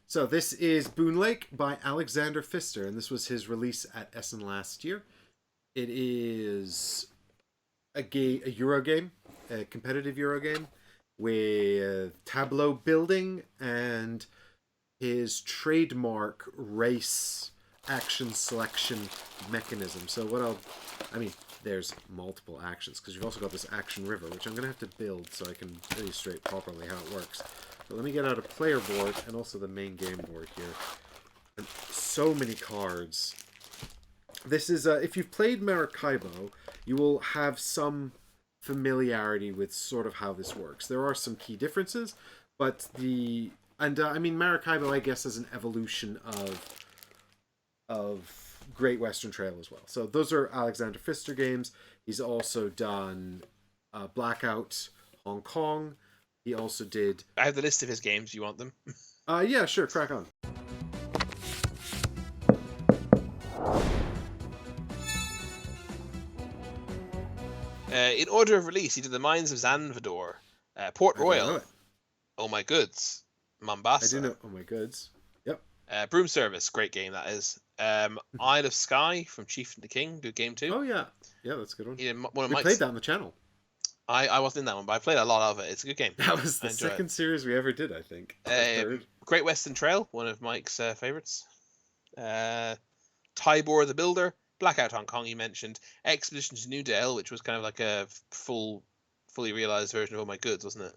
So this is Boonlake by Alexander Pfister, and this was his release at Essen last year. It is a Euro game, a competitive Euro game with tableau building and his trademark race action selection mechanism. So there's multiple actions because you've also got this action river, which I'm going to have to build so I can illustrate properly how it works. But let me get out a player board and also the main game board here. And so many cards. This is, if you've played Maracaibo, you will have some familiarity with sort of how this works. There are some key differences, but Maracaibo, I guess, is an evolution of Great Western Trail as well. So those are Alexander Pfister games. He's also done Blackout Hong Kong. He also did... I have the list of his games. You want them? Yeah, sure. Crack on. In order of release, he did The Mines of Zanvador, Port Royal, Oh My Goods, Mombasa. I do know Oh My Goods. Yep. Broom Service, great game that is. Isle of Skye from Chief and the King, good game too. Oh yeah, yeah, that's a good one. He did we played that on the channel. I wasn't in that one, but I played a lot of it. It's a good game. That was the second series we ever did, I think. Great Western Trail, one of Mike's favorites. Tybor the Builder, Blackout Hong Kong you mentioned, Expedition to New Dale, which was kind of like a fully realized version of Oh My Goods, wasn't it?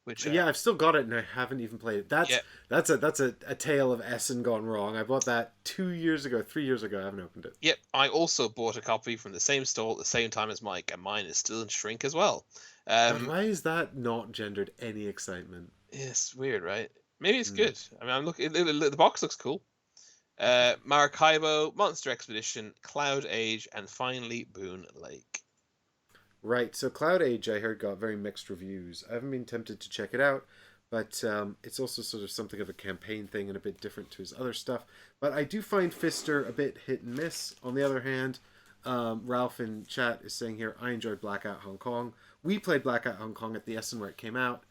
Which yeah, I've still got it and I haven't even played it. That's a tale of Essen gone wrong. I bought that 3 years ago. I haven't opened it. Yep, I also bought a copy from the same stall at the same time as Mike, and mine is still in shrink as well. Why is that not gendered any excitement? It's weird, right? Maybe it's good. I mean, I'm looking. The box looks cool. Maracaibo, Monster Expedition, Cloud Age, and finally Boone Lake. Right, so Cloud Age I heard got very mixed reviews. I haven't been tempted to check it out, but it's also sort of something of a campaign thing and a bit different to his other stuff. But I do find Pfister a bit hit and miss. On the other hand, Ralph in chat is saying here, I enjoyed Blackout Hong Kong. We played Blackout Hong Kong at the Essen where it came out.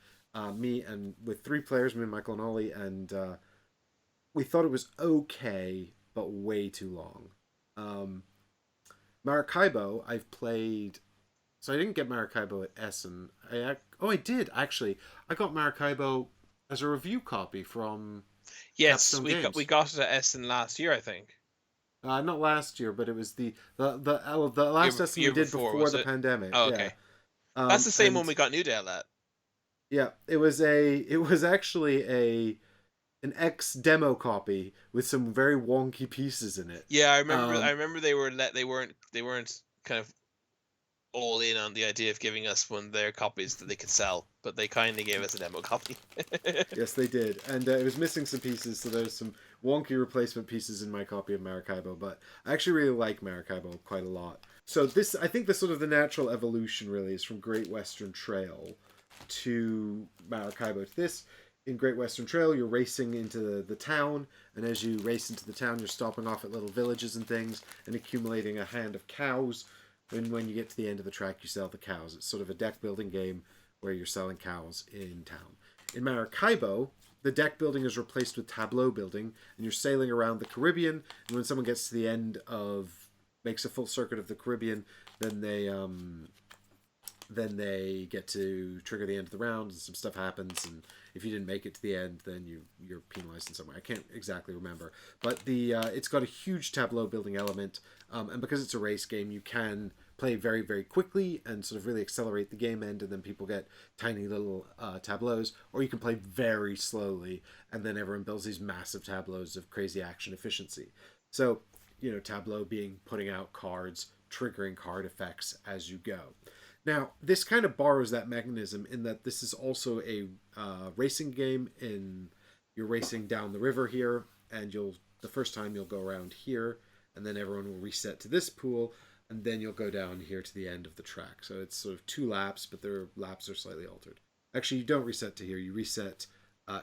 Me and with 3 players, me, Michael, and Ollie, and we thought it was okay, but way too long. Maracaibo, I've played... So I didn't get Maracaibo at Essen. I did, actually. I got Maracaibo as a review copy from Yes, we got it at Essen last year, I think. Not last year, but it was the last Essen we did before the pandemic. Oh, okay. Yeah. That's the same one we got New Dale at. Yeah, it was actually an X demo copy with some very wonky pieces in it. Yeah, I remember they weren't kind of all in on the idea of giving us one of their copies that they could sell, but they kindly gave us a demo copy. Yes, they did, and it was missing some pieces, so there's some wonky replacement pieces in my copy of Maracaibo, but I actually really like Maracaibo quite a lot. So this, I think, the sort of the natural evolution really is from Great Western Trail to Maracaibo. This, in Great Western Trail, you're racing into the town, and as you race into the town, you're stopping off at little villages and things, and accumulating a hand of cows. And when you get to the end of the track, you sell the cows. It's sort of a deck building game where you're selling cows in town. In Maracaibo, the deck building is replaced with tableau building, and you're sailing around the Caribbean. And when someone gets to the end makes a full circuit of the Caribbean, then they get to trigger the end of the round, and some stuff happens. And if you didn't make it to the end, then you're penalized in some way. I can't exactly remember, but it's got a huge tableau building element, and because it's a race game, you can play very, very quickly and sort of really accelerate the game end, and then people get tiny little tableaus, or you can play very slowly, and then everyone builds these massive tableaus of crazy action efficiency. So, tableau being putting out cards, triggering card effects as you go. Now, this kind of borrows that mechanism in that this is also a racing game. You're racing down the river here, and the first time you'll go around here, and then everyone will reset to this pool, and then you'll go down here to the end of the track. So it's sort of 2 laps, but their laps are slightly altered. Actually, you don't reset to here. You reset...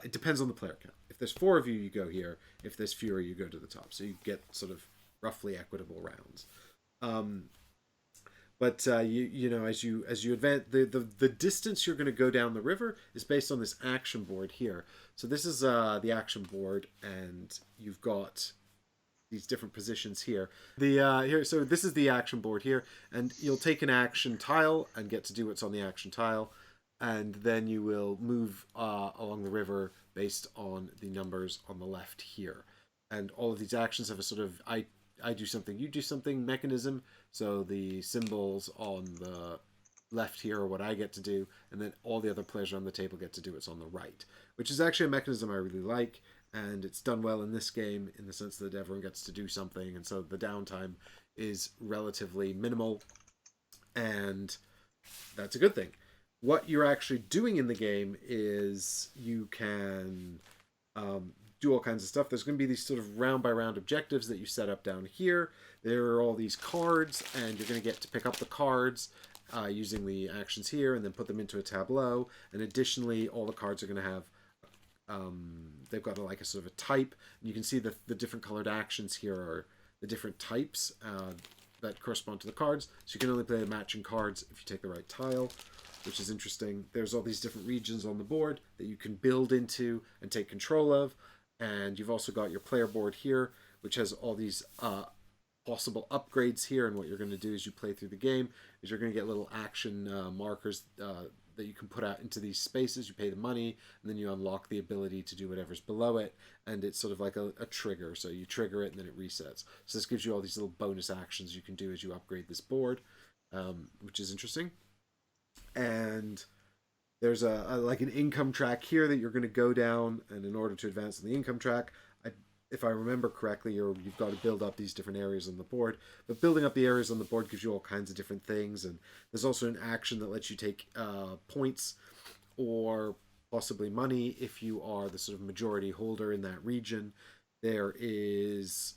it depends on the player count. If there's 4 of you, you go here. If there's fewer, you go to the top. So you get sort of roughly equitable rounds. But you know, as you advance, the distance you're going to go down the river is based on this action board here. So this is the action board, and you've got these different positions here. The here, so this is the action board here, and you'll take an action tile and get to do what's on the action tile, and then you will move along the river based on the numbers on the left here. And all of these actions have a sort of I do something, you do something mechanism. So the symbols on the left here are what I get to do, and then all the other players around the table get to do what's on the right, which is actually a mechanism I really like, and it's done well in this game in the sense that everyone gets to do something, and so the downtime is relatively minimal, and that's a good thing. What you're actually doing in the game is you can do all kinds of stuff. There's going to be these sort of round by round objectives that you set up down here. There are all these cards, and you're going to get to pick up the cards using the actions here and then put them into a tableau. And additionally, all the cards are going to have they've got like a sort of a type. And you can see the different colored actions here are the different types that correspond to the cards. So you can only play the matching cards if you take the right tile, which is interesting. There's all these different regions on the board that you can build into and take control of. And you've also got your player board here, which has all these possible upgrades here. And what you're going to do as you play through the game is you're going to get little action markers that you can put out into these spaces. You pay the money, and then you unlock the ability to do whatever's below it. And it's sort of like a trigger. So you trigger it, and then it resets. So this gives you all these little bonus actions you can do as you upgrade this board, which is interesting. And there's like an income track here that you're going to go down, and in order to advance on the income track, if I remember correctly, you've got to build up these different areas on the board. But building up the areas on the board gives you all kinds of different things, and there's also an action that lets you take points or possibly money if you are the sort of majority holder in that region. There is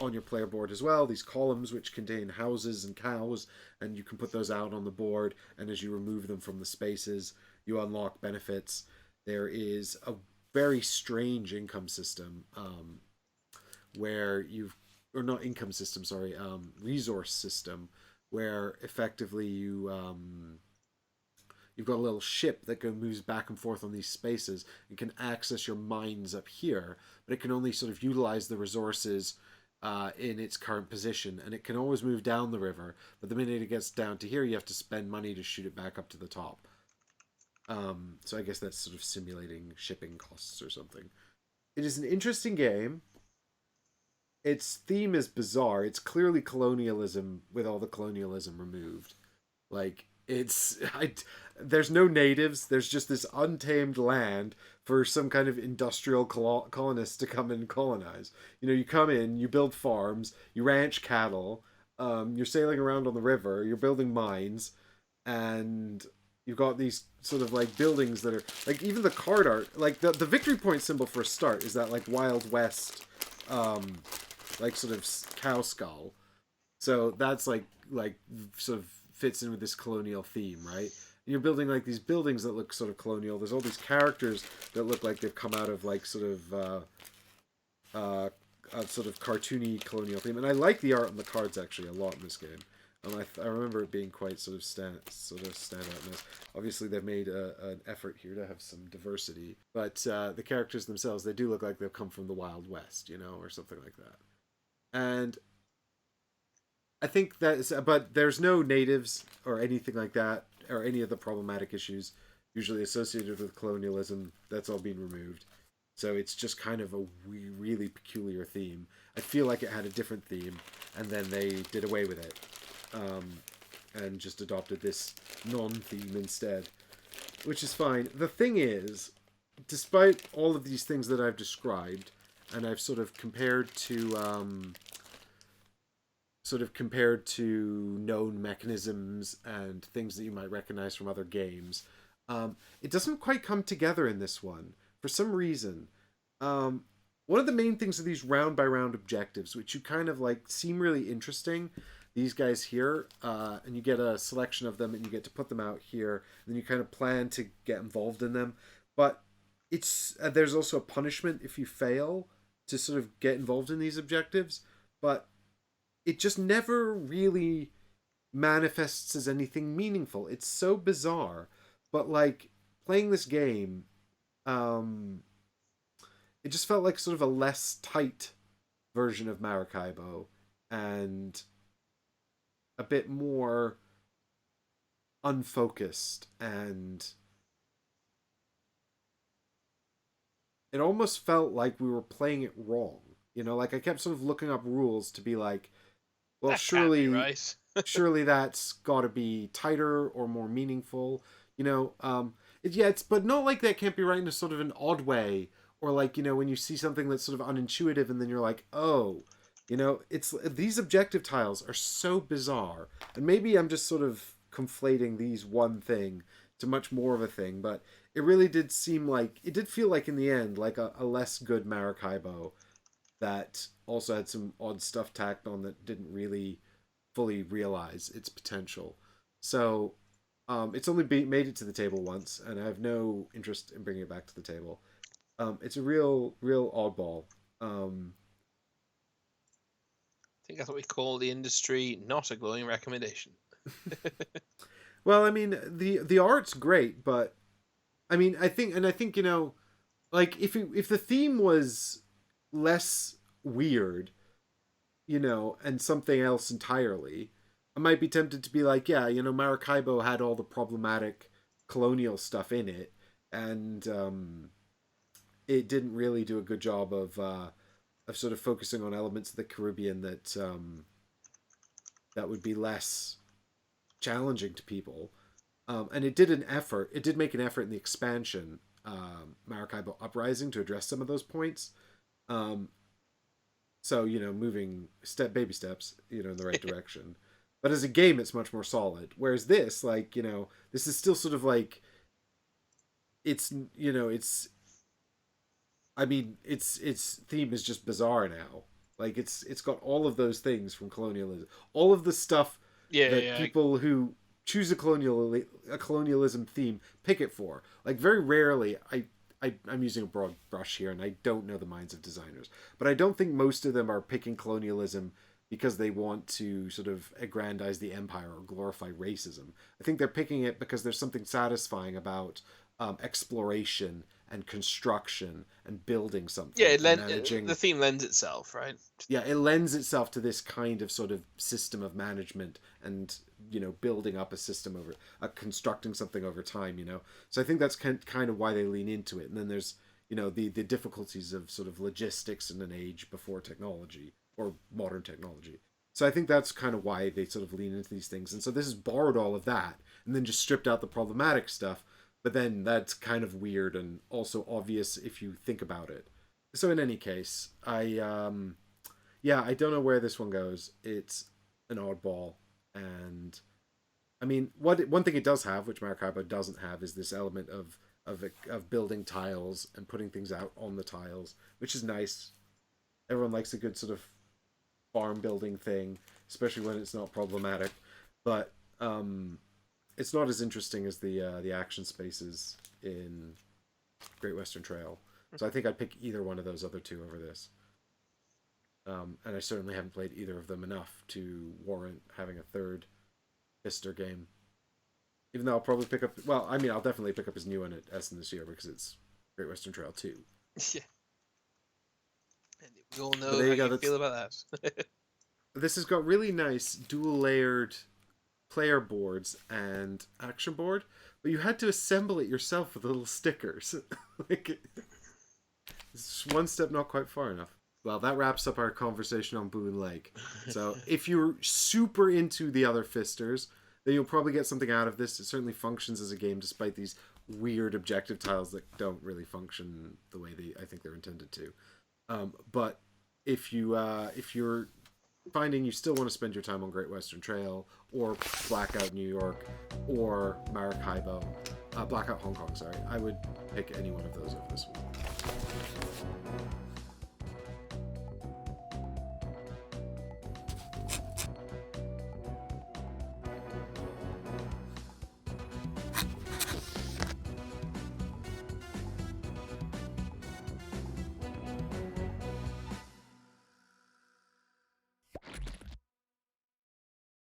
on your player board as well these columns which contain houses and cows, and you can put those out on the board, and as you remove them from the spaces you unlock benefits. There is a very strange income system where you've or not income system sorry resource system where effectively you've got a little ship that moves back and forth on these spaces and can access your mines up here, but it can only sort of utilize the resources in its current position, and it can always move down the river, but the minute it gets down to here you have to spend money to shoot it back up to the top. So I guess that's sort of simulating shipping costs or something. It is an interesting game. Its theme is bizarre. It's clearly colonialism with all the colonialism removed. Like there's no natives. There's just this untamed land for some kind of industrial colonists to come and colonize. You know, you come in, you build farms, you ranch cattle, you're sailing around on the river, you're building mines, and you've got these sort of like buildings that are like even the card art, like the victory point symbol for a start is that like Wild West, like sort of cow skull. So that's like sort of fits in with this colonial theme, right? And you're building like these buildings that look sort of colonial. There's all these characters that look like they've come out of like sort of a sort of cartoony colonial theme. And I like the art on the cards actually a lot in this game. I remember it being quite sort of stand out in this. Obviously, they've made an effort here to have some diversity, but the characters themselves, they do look like they've come from the Wild West, you know, or something like that. And I think but there's no natives or anything like that, or any of the problematic issues usually associated with colonialism. That's all been removed. So it's just kind of a really peculiar theme. I feel like it had a different theme, and then they did away with it. And just adopted this non-theme instead, which is fine. The thing is, despite all of these things that I've described, and I've sort of compared to known mechanisms and things that you might recognize from other games, it doesn't quite come together in this one for some reason. One of the main things are these round by round objectives, which you kind of like seem really interesting. These guys here, and you get a selection of them, and you get to put them out here, and then you kind of plan to get involved in them. But there's also a punishment if you fail to sort of get involved in these objectives, but it just never really manifests as anything meaningful. It's so bizarre. But like playing this game, it just felt like sort of a less tight version of Maracaibo and a bit more unfocused, and it almost felt like we were playing it wrong. You know, like I kept sort of looking up rules to be like, well, That can't be surely right. surely that's got to be tighter or more meaningful. You know, it's but not like that can't be right in a sort of an odd way, or like, you know, when you see something that's sort of unintuitive and then you're like, oh, you know, it's these objective tiles are so bizarre, and maybe I'm just sort of conflating these one thing to much more of a thing, but it really did seem like it did feel like in the end like a less good Maracaibo that also had some odd stuff tacked on that didn't really fully realize its potential. So it's only made it to the table once, and I have no interest in bringing it back to the table. It's a real oddball. Um, I think that's what we call the industry not a glowing recommendation. well, I mean, the art's great, but I mean, I think, you know, like if the theme was less weird, you know, and something else entirely, I might be tempted to be like, yeah, you know, Maracaibo had all the problematic colonial stuff in it, and it didn't really do a good job of sort of focusing on elements of the Caribbean that would be less challenging to people. And it did an effort. It did make an effort in the expansion, Maracaibo Uprising, to address some of those points. Um, so, you know, moving baby steps, you know, in the right direction. But as a game, it's much more solid. Whereas this, like, you know, this is still sort of like, it's, you know, I mean, its theme is just bizarre now. Like it's got all of those things from colonialism, all of the stuff Yeah, that yeah. people who choose a colonialism theme pick it for. Like very rarely, I'm using a broad brush here, and I don't know the minds of designers, but I don't think most of them are picking colonialism because they want to sort of aggrandize the empire or glorify racism. I think they're picking it because there's something satisfying about exploration and construction and building Yeah, something and managing. the theme lends itself, right? Yeah, it lends itself to this kind of sort of system of management and, you know, building up a system over constructing something over time, you know. So I think that's kind of why they lean into it. And then there's, you know, the difficulties of sort of logistics in an age before technology or modern technology. So I think that's kind of why they sort of lean into these things. And so this has borrowed all of that and then just stripped out the problematic stuff. But then that's kind of weird and also obvious if you think about it. So in any case, yeah, I don't know where this one goes. It's an oddball, and I mean, one thing it does have, which Maracaibo doesn't have, is this element of building tiles and putting things out on the tiles, which is nice. Everyone likes a good sort of farm building thing, especially when it's not problematic. But it's not as interesting as the action spaces in Great Western Trail. So I think I'd pick either one of those other two over this. And I certainly haven't played either of them enough to warrant having a third Pfister game. Even though I'll probably pick up... Well, I mean, I'll definitely pick up his new one at Essen this year because it's Great Western Trail 2. Yeah. And we all But know there how you go, you feel about that. this has got really nice dual-layered player boards and action board, but you had to assemble it yourself with little stickers. Like, it's one step not quite far enough. Well, that wraps up our conversation on Boonlake. So if you're super into the other Fisters, then you'll probably get something out of this. It certainly functions as a game despite these weird objective tiles that don't really function the way I think they're intended to. But if you're finding you still want to spend your time on Great Western Trail or Blackout New York or Maracaibo, Blackout Hong Kong, sorry, I would pick any one of those over this one.